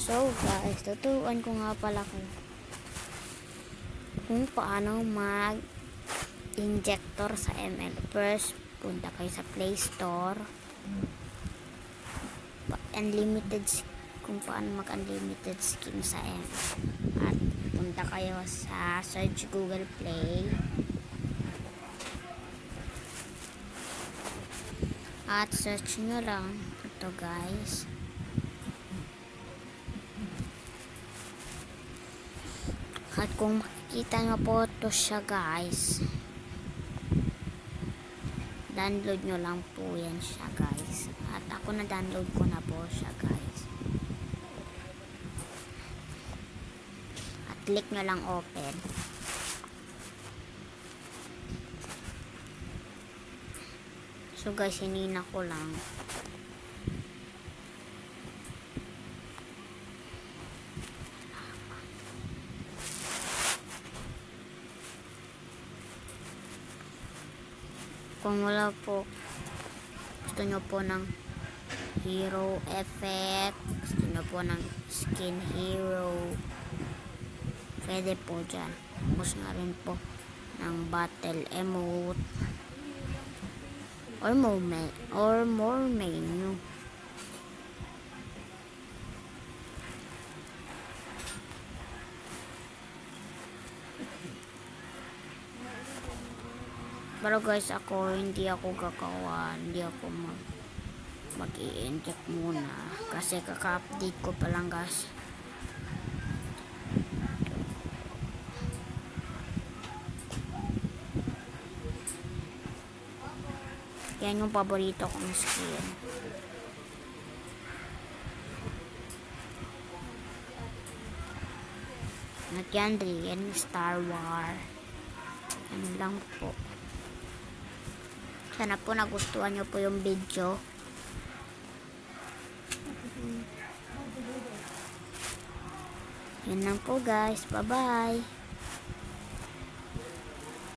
So guys, tuturuan ko nga pala kung paano mag-injector sa ML. First, punta kayo sa Play Store. Unlimited, kung paano mag-unlimited skin sa ML. At punta kayo sa search Google Play. At search nyo lang ito guys. At kung makikita nyo po ito siya guys, download nyo lang po yan siya guys. At ako na download ko na po siya guys. At click nyo lang open. So guys, hinina ko lang. Kung wala po, gusto nyo po ng hero effect, gusto nyo po ng skin hero, pwede po dyan. Gusto nga rin po ng battle emote or more menu. Pero guys, hindi ako gagawa, hindi ako mag-i-inject muna kasi kaka-update ko pa lang guys. Yan yung paborito kong skin. At yan rin, Star Wars. Ano lang po. Sana po nagustuhan nyo po yung video. Yan lang po guys. Bye bye.